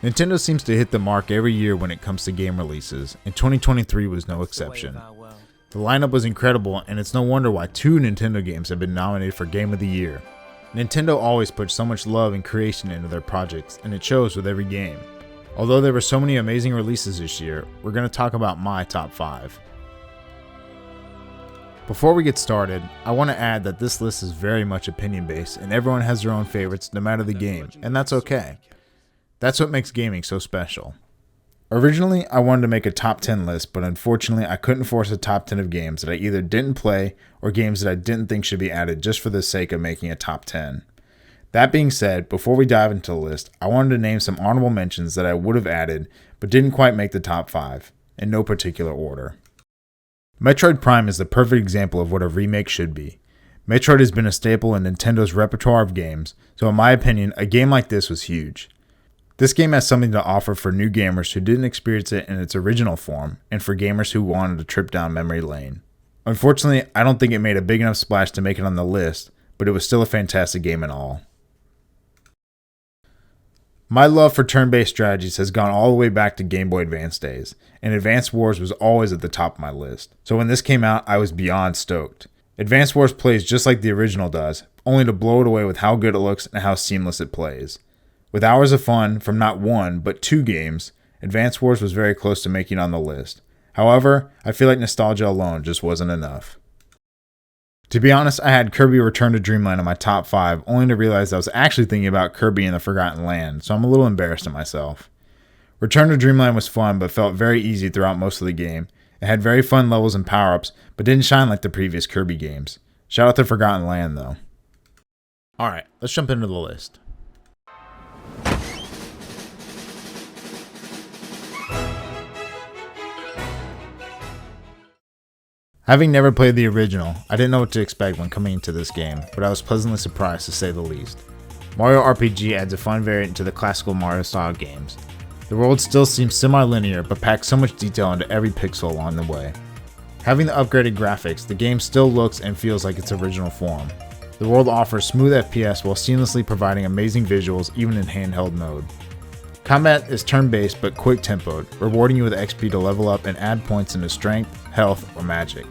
Nintendo seems to hit the mark every year when it comes to game releases, and 2023 was no exception. The lineup was incredible, and it's no wonder why 2 Nintendo games have been nominated for Game of the Year. Nintendo always puts so much love and creation into their projects, and it shows with every game. Although there were so many amazing releases this year, we're going to talk about my top 5. Before we get started, I want to add that this list is very much opinion based, and everyone has their own favorites no matter the game, and that's okay. That's what makes gaming so special. Originally, I wanted to make a top 10 list, but unfortunately I couldn't force a top 10 of games that I either didn't play or games that I didn't think should be added just for the sake of making a top 10. That being said, before we dive into the list, I wanted to name some honorable mentions that I would have added, but didn't quite make the top 5, in no particular order. Metroid Prime is the perfect example of what a remake should be. Metroid has been a staple in Nintendo's repertoire of games, so in my opinion, a game like this was huge. This game has something to offer for new gamers who didn't experience it in its original form, and for gamers who wanted a trip down memory lane. Unfortunately, I don't think it made a big enough splash to make it on the list, but it was still a fantastic game in all. My love for turn-based strategies has gone all the way back to Game Boy Advance days, and Advance Wars was always at the top of my list, so when this came out, I was beyond stoked. Advance Wars plays just like the original does, only to blow it away with how good it looks and how seamless it plays. With hours of fun from not 1, but 2 games, Advance Wars was very close to making it on the list. However, I feel like nostalgia alone just wasn't enough. To be honest, I had Kirby Return to Dreamland in my top 5, only to realize I was actually thinking about Kirby in the Forgotten Land, so I'm a little embarrassed at myself. Return to Dreamland was fun, but felt very easy throughout most of the game. It had very fun levels and power-ups, but didn't shine like the previous Kirby games. Shout out to Forgotten Land, though. Alright, let's jump into the list. Having never played the original, I didn't know what to expect when coming into this game, but I was pleasantly surprised to say the least. Mario RPG adds a fun variant to the classical Mario style games. The world still seems semi-linear, but packs so much detail into every pixel along the way. Having the upgraded graphics, the game still looks and feels like its original form. The world offers smooth FPS while seamlessly providing amazing visuals even in handheld mode. Combat is turn-based but quick-tempoed, rewarding you with XP to level up and add points into strength, health, or magic.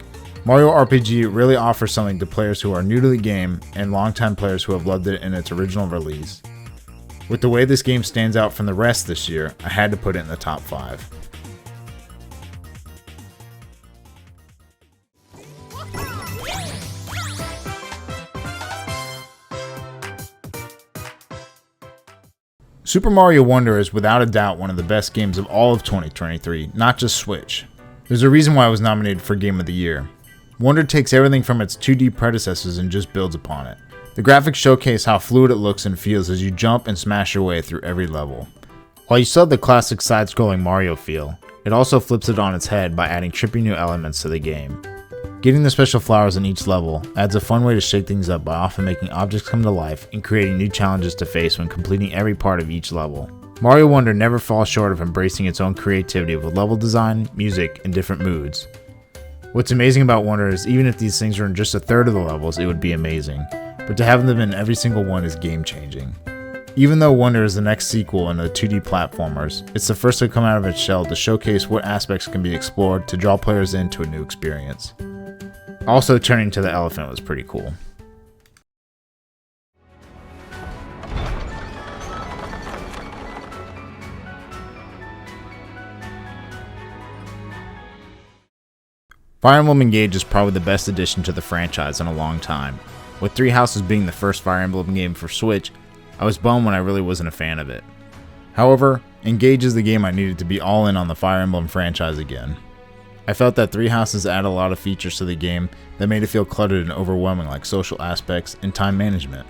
Mario RPG really offers something to players who are new to the game and longtime players who have loved it in its original release. With the way this game stands out from the rest this year, I had to put it in the top 5. Super Mario Wonder is without a doubt one of the best games of all of 2023, not just Switch. There's a reason why it was nominated for Game of the Year. Wonder takes everything from its 2D predecessors and just builds upon it. The graphics showcase how fluid it looks and feels as you jump and smash your way through every level. While you still have the classic side-scrolling Mario feel, it also flips it on its head by adding trippy new elements to the game. Getting the special flowers in each level adds a fun way to shake things up by often making objects come to life and creating new challenges to face when completing every part of each level. Mario Wonder never falls short of embracing its own creativity with level design, music, and different moods. What's amazing about Wonder is even if these things were in just a third of the levels, it would be amazing, but to have them in every single one is game-changing. Even though Wonder is the next sequel in the 2D platformers, it's the first to come out of its shell to showcase what aspects can be explored to draw players into a new experience. Also, turning to the elephant was pretty cool. Fire Emblem Engage is probably the best addition to the franchise in a long time. With Three Houses being the first Fire Emblem game for Switch, I was bummed when I really wasn't a fan of it. However, Engage is the game I needed to be all in on the Fire Emblem franchise again. I felt that Three Houses added a lot of features to the game that made it feel cluttered and overwhelming, like social aspects and time management.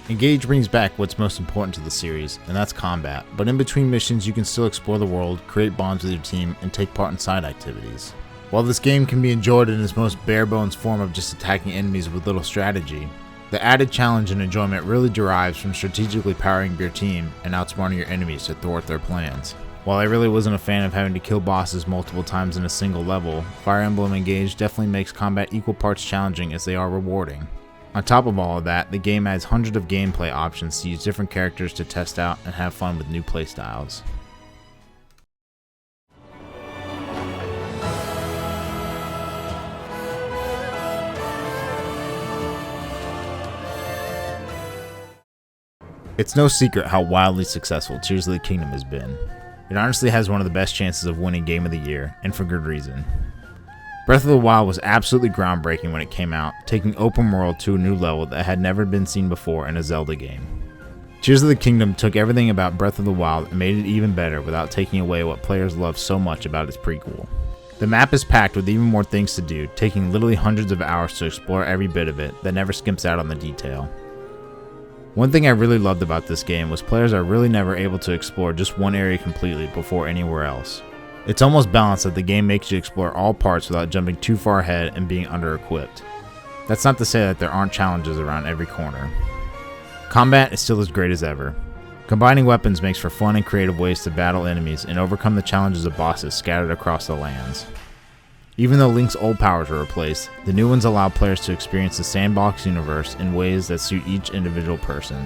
Engage brings back what's most important to the series, and that's combat, but in between missions you can still explore the world, create bonds with your team, and take part in side activities. While this game can be enjoyed in its most bare-bones form of just attacking enemies with little strategy, the added challenge and enjoyment really derives from strategically powering up your team and outsmarting your enemies to thwart their plans. While I really wasn't a fan of having to kill bosses multiple times in a single level, Fire Emblem Engage definitely makes combat equal parts challenging as they are rewarding. On top of all of that, the game adds hundreds of gameplay options to use different characters to test out and have fun with new playstyles. It's no secret how wildly successful Tears of the Kingdom has been. It honestly has one of the best chances of winning Game of the Year, and for good reason. Breath of the Wild was absolutely groundbreaking when it came out, taking open world to a new level that had never been seen before in a Zelda game. Tears of the Kingdom took everything about Breath of the Wild and made it even better without taking away what players loved so much about its prequel. The map is packed with even more things to do, taking literally hundreds of hours to explore every bit of it that never skimps out on the detail. One thing I really loved about this game was players are really never able to explore just one area completely before anywhere else. It's almost balanced that the game makes you explore all parts without jumping too far ahead and being under-equipped. That's not to say that there aren't challenges around every corner. Combat is still as great as ever. Combining weapons makes for fun and creative ways to battle enemies and overcome the challenges of bosses scattered across the lands. Even though Link's old powers were replaced, the new ones allow players to experience the sandbox universe in ways that suit each individual person.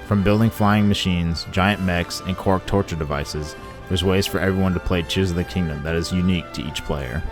From building flying machines, giant mechs, and Korok torture devices, there's ways for everyone to play Tears of the Kingdom that is unique to each player.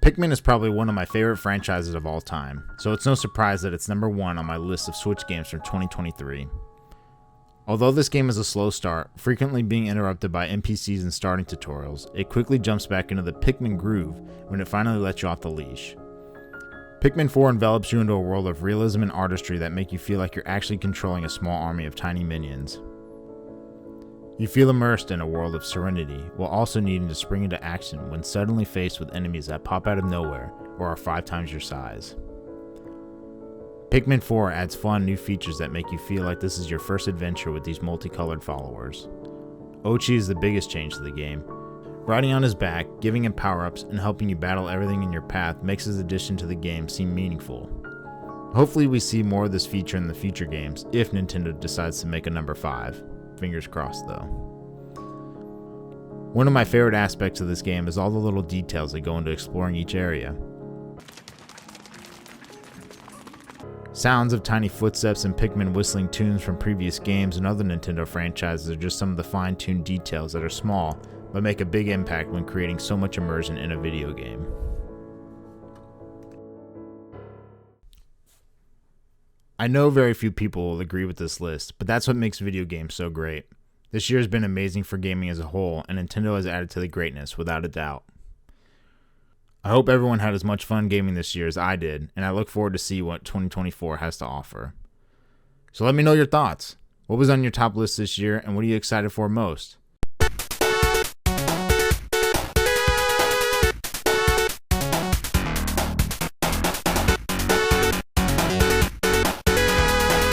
Pikmin is probably one of my favorite franchises of all time, so it's no surprise that it's number 1 on my list of Switch games from 2023. Although this game is a slow start, frequently being interrupted by NPCs and starting tutorials, it quickly jumps back into the Pikmin groove when it finally lets you off the leash. Pikmin 4 envelops you into a world of realism and artistry that make you feel like you're actually controlling a small army of tiny minions. You feel immersed in a world of serenity, while also needing to spring into action when suddenly faced with enemies that pop out of nowhere or are 5 times your size. Pikmin 4 adds fun new features that make you feel like this is your first adventure with these multicolored followers. Ochi is the biggest change to the game. Riding on his back, giving him power-ups, and helping you battle everything in your path makes his addition to the game seem meaningful. Hopefully we see more of this feature in the future games if Nintendo decides to make a number 5. Fingers crossed though. One of my favorite aspects of this game is all the little details that go into exploring each area. Sounds of tiny footsteps and Pikmin whistling tunes from previous games and other Nintendo franchises are just some of the fine-tuned details that are small but make a big impact when creating so much immersion in a video game. I know very few people will agree with this list, but that's what makes video games so great. This year has been amazing for gaming as a whole, and Nintendo has added to the greatness without a doubt. I hope everyone had as much fun gaming this year as I did, and I look forward to see what 2024 has to offer. So let me know your thoughts. What was on your top list this year, and what are you excited for most?